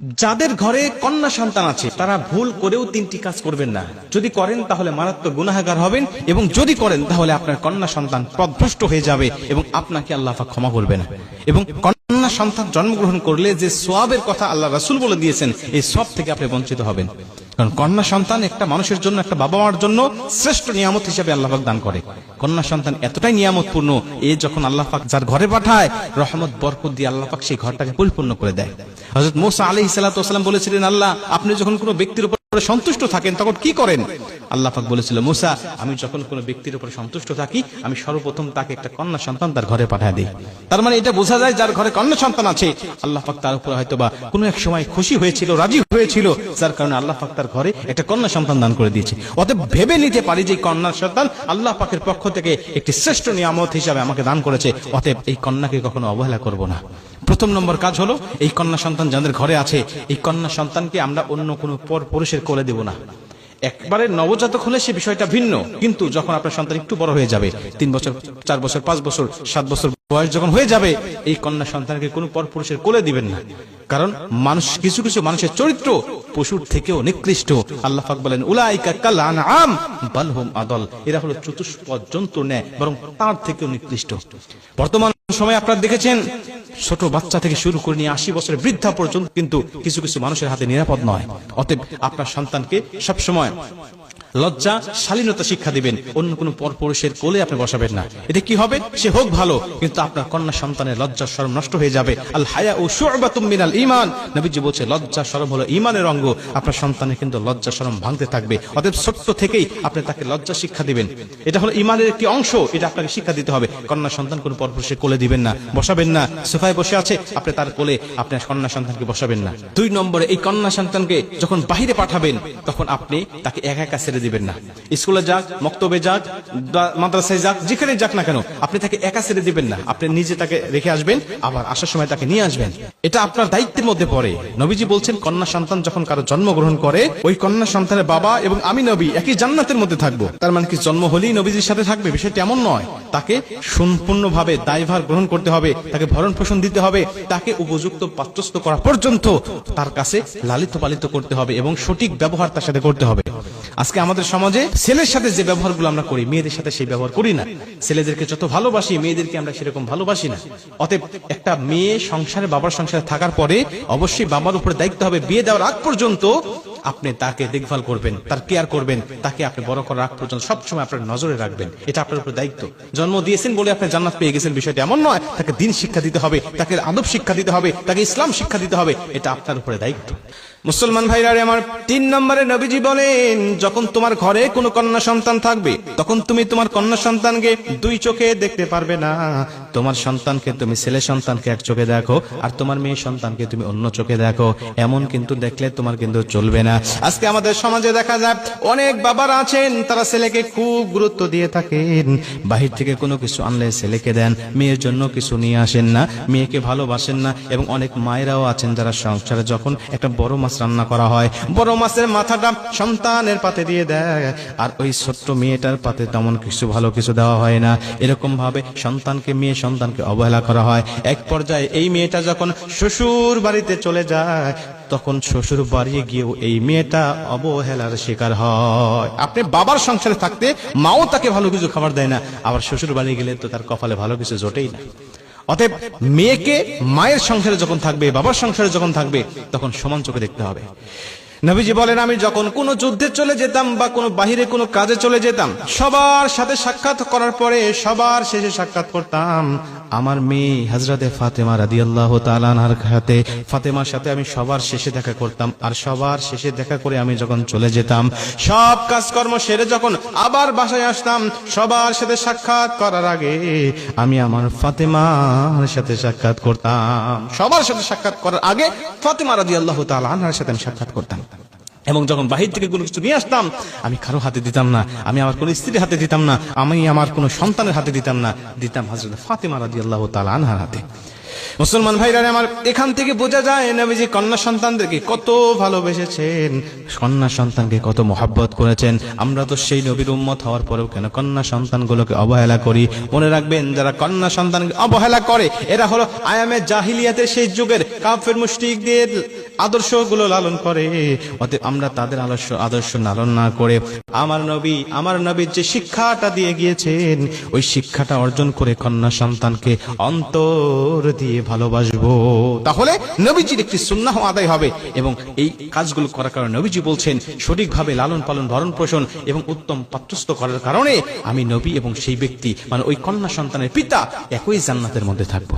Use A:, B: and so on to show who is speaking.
A: যাদের ঘরে কন্যা সন্তান আছে তারা ভুল করেও তিনটি কাজ করবেন না। যদি করেন তাহলে মারাত্মক গুনাহগার হবেন, এবং যদি করেন তাহলে আপনার কন্যা সন্তান পথভ্রষ্ট হয়ে যাবে এবং আপনাকে আল্লাহ পাক ক্ষমা করবে না। এবং কন্যা সন্তান জন্মগ্রহণ করলে যে সওয়াবের কথা আল্লাহ রাসূল বলে দিয়েছেন, এই সওয়াব থেকে আপনি বঞ্চিত হবেন। কারণ কন্যা সন্তান একটা মানুষের জন্য, একটা বাবা মার জন্য শ্রেষ্ঠ নিয়ামত হিসেবে আল্লাহ পাক দান করে। কন্যা সন্তান এতটাই নিয়ামতপূর্ণ, যখন আল্লাহ পাক যার ঘরে পাঠায়, রহমত বরকত দিয়ে আল্লাহ পাক সেই ঘরটাকে পরিপূর্ণ করে দেয়। হযরত মূসা আলাইহিস সালাতু ওয়াস সালাম বলেছিলেন, আল্লাহ আপনি যখন কোনো ব্যক্তির উপর সন্তুষ্ট থাকেন তখন কি করেন? আল্লাহ পাক বলেছিল, মূসা আমি যখন কোনো ব্যক্তির উপর সন্তুষ্ট থাকি আমি সর্বপ্রথম তাকে একটা কন্যা সন্তান তার ঘরে পাঠিয়ে দিই। তার মানে এটা বোঝা যায় যার ঘরে কন্যা সন্তান আছে আল্লাহ পাক তার উপর হয়তোবা কোনো এক সময় খুশি হয়েছিল, রাজি হয়েছিল, যার কারণে আল্লাহ পাক তার ঘরে একটা কন্যা সন্তান দান করে দিয়েছে। অতএব ভেবে নিতে পারি যে কন্যা সন্তান আল্লাহ পাকের পক্ষ থেকে একটি শ্রেষ্ঠ নিয়ামত হিসাবে আমাকে দান করেছে। অতএব এই কন্যাকে কখনো অবহেলা করব না। প্রথম নম্বর কাজ হলো, এই কন্যা সন্তান যাদের ঘরে আছে এই কন্যা সন্তানকে আমরা অন্য কোনো পর পুরুষের কোলে দেব না। একবারে নবজাতক হলে সে বিষয়টা ভিন্ন, কিন্তু যখন আপনার সন্তান একটু বড় হয়ে যাবে, 3 বছর 4 বছর 5 বছর 7 বছর বয়স যখন হয়ে যাবে, এই কন্যা সন্তানকে কোনো পর পুরুষের কোলে দিবেন না। কারণ মানুষ, কিছু কিছু মানুষের চরিত্র পশুর থেকেও নিকৃষ্ট। আল্লাহ পাক বলেন, উলাইকা কাল আনআম বাল হুম আদল, এরা হলো চতুষ্পদ জন্তুর ন্যায়, বরং তার থেকেও নিকৃষ্ট। বর্তমান সময়ে আপনারা দেখেছেন ছোট বাচ্চা থেকে শুরু করে নিয়ে 80 বছরের বৃদ্ধা পর্যন্ত কিন্তু কিছু কিছু মানুষের হাতে নিরাপদ নয়। অতএব আপনার সন্তানকে সবসময় লজ্জা, শালীনতা শিক্ষা দিবেন। অন্য কোনো পরপুরুষের কোলে আপনি বসাবেন না। এতে কি হবে? সে হোক ভালো, কিন্তু আপনার কন্যা সন্তানের লজ্জা শরম নষ্ট হয়ে যাবে। আল হায়া ও শু'বাতুম মিনাল ঈমান, নবীজি বলছে লজ্জা শরম হলো ঈমানের অঙ্গ। আপনার সন্তানের কিন্তু লজ্জা শরম ভাঙতে থাকবে। অতএব ছোট্ট থেকেই আপনি তাকে লজ্জা শিক্ষা দিবেন। এটা হলো ঈমানের একটি অংশ, এটা আপনাকে শিক্ষা দিতে হবে। কন্যা সন্তান কোনো পরপুরুষের কোলে দিবেন না, বসাবেন না। সোফায় বসে আছে, আপনি তার কোলে আপনার কন্যা সন্তানকে বসাবেন না। 2 নম্বরে, এই কন্যা সন্তানকে যখন বাহিরে পাঠাবেন তখন আপনি তাকে একা একা ছেড়ে দিবেন না। স্কুলে যাক, মক্তবে যাক, মাদ্রাসায় যাক, যেখানে যাক না কেন, আপনি তাকে একা ছেড়ে দিবেন না। আপনি নিজে তাকে রেখে আসবেন, আবার আসার সময় তাকে নিয়ে আসবেন। এটা আপনার দায়িত্বের মধ্যে পড়ে। নবীজি বলছেন, কন্যা সন্তান যখন কারো জন্মগ্রহণ করে, ওই কন্যা সন্তানের বাবা এবং আমি নবী একই জান্নাতের মধ্যে থাকবো। তার মানে কি জন্ম হলেই নবীজির সাথে থাকবে? বিষয়টি এমন নয়। তাকে সম্পূর্ণভাবে দায়ভার গ্রহণ করতে হবে, তাকে ভরণ পোষণ দিতে হবে, তাকে উপযুক্ত পাত্রস্থ করা পর্যন্ত তার কাছে লালিত পালিত করতে হবে এবং সঠিক ব্যবহার তার সাথে করতে হবে। আজকে আমাদের সমাজে ছেলের সাথে যে ব্যবহারগুলো আমরা করি, মেয়েদের সাথে সেই ব্যবহার করি না। ছেলেদেরকে যত ভালোবাসি, মেয়েদেরকে আমরা সেরকম ভালোবাসি না। অতএব একটা মেয়ে সংসারে, বাবার সংসারে থাকার পরে অবশ্যই বাবার উপরে দায়িত্ব হবে, বিয়ে দেওয়ার আগ পর্যন্ত আপনি তাকে দেখভাল করবেন, তার কেয়ার করবেন, তাকে আপনি বড় করার আগ পর্যন্ত সবসময় আপনার নজরে রাখবেন। এটা আপনার উপর দায়িত্ব। জন্ম দিয়েছেন বলে আপনি জান্নাত পেয়ে গেছেন বিষয়টা এমন নয়। তাকে দ্বীন শিক্ষা দিতে হবে, তাকে আদব শিক্ষা দিতে হবে, তাকে ইসলাম শিক্ষা দিতে হবে। এটা আপনার উপরে দায়িত্ব। মুসলমান ভাইরা আমার, 3 নম্বরে নবীজি বলেন, যখন তোমার ঘরে কোনো কন্যা সন্তান থাকবে তখন তুমি তোমার কন্যা সন্তানকে 2 চোখে দেখতে পারবে না। তোমার সন্তানকে তুমি ছেলে সন্তানকে এক চোখে দেখো, আর তোমার মেয়ে সন্তানকে তুমি অন্য চোখে দেখো। এমন কিন্তু দেখলে তোমার কিন্তু চলবে না। আজকে আমাদের সমাজে দেখা যায় অনেক বাবারা আছেন, তারা ছেলেকে খুব গুরুত্ব দিয়ে থাকেন। বাহির থেকে কোনো কিছু আনলে ছেলেকে দেন, মেয়ের জন্য কিছু নিয়ে আসেন না, মেয়েকে ভালোবাসেন না। এবং অনেক মায়েরাও আছেন যারা সংসারে যখন একটা বড় মাছ রান্না করা হয়, বড় মাছের মাথাটা সন্তানের পাতে দিয়ে দেয়, আর ওই ছোট্ট মেয়েটার পাতে তেমন কিছু ভালো কিছু দেওয়া হয় না। এরকম ভাবে মেয়ে সন্তানকে অবহেলা করা হয়। এক পর্যায়ে এই মেয়েটা যখন শ্বশুর বাড়িতে চলে যায়, তখন শ্বশুর বাড়ি গিয়েও এই মেয়েটা অবহেলার শিকার হয়। আপনি বাবার সংসারে থাকতে মাও তাকে ভালো কিছু খাবার দেয় না, আবার শ্বশুর বাড়ি গেলে তো তার কপালে ভালো কিছু জোটেই না। অতএব মেয়েকে মায়ের সংসারে যখন থাকবে, বাবার সংসারে যখন থাকবে, তখন সমান চোখে দেখতে হবে। নবীজি বলেন, আমি যখন কোনো যুদ্ধে চলে যেতাম বা কোনো বাহিরে কোনো কাজে চলে যেতাম, সবার সাথে সাক্ষাৎ করার পরে সবার শেষে সাক্ষাৎ করতাম আমার মেয়ে হযরতে ফাতেমা রাদিয়াল্লাহু তাআলা আনহার সাথে। ফাতেমার সাথে আমি সবার শেষে দেখা করতাম, আর সবার শেষে দেখা করে আমি যখন চলে যেতাম, সব কাজকর্ম সেরে যখন আবার বাসায় আসতাম, সবার সাথে সাক্ষাৎ করার আগে আমি আমার ফাতেমার সাথে সাক্ষাৎ করতাম। সবার সাথে সাক্ষাৎ করার আগে ফাতেমা রাদিয়াল্লাহু তাআলা আনহার সাথে আমি সাক্ষাৎ করতাম। এবং যখন বাহির থেকে কোনো কিছু নিয়ে আসতাম, আমি কারো হাতে দিতাম না, আমি আমার কোনো স্ত্রীর হাতে দিতাম না, আমি আমার কোনো সন্তানের হাতে দিতাম না, দিতাম হযরত ফাতেমা রাদিয়াল্লাহু তাআলা আনহার হাতে। মুসলমান ভাইরা আমার, এখান থেকে বোঝা যায় নবীজি কন্যা সন্তানদেরকে কত ভালোবেসেছেন, কন্যা সন্তানকে কত মহব্বত করেছেন। আমরা তো সেই নবীর উম্মত হওয়ার পরেও কেন কন্যা সন্তানগুলোকে অবহেলা করি? মনে রাখবেন, যারা কন্যা সন্তানকে অবহেলা করে এরা হলো আয়ামে জাহিলিয়াতের সেই যুগের কাফের মুশরিকদের আদর্শগুলো লালন করে, অতএব আমরা তাদের আদর্শ লালন না করে আমার নবী যে শিক্ষাটা দিয়ে গিয়েছেন ওই শিক্ষাটা অর্জন করে কন্যা সন্তানকে অন্তর দিয়ে ভালোবাসবো। তাহলে নবীজির একটি সুন্নাহ আদায় হবে এবং এই কাজগুলো করার কারণে নবীজি বলছেন সঠিকভাবে লালন পালন ভরণ পোষণ এবং উত্তম পাত্রস্থ করার কারণে আমি নবী এবং সেই ব্যক্তি মানে ওই কন্যা সন্তানের পিতা একই জান্নাতের মধ্যে থাকবো।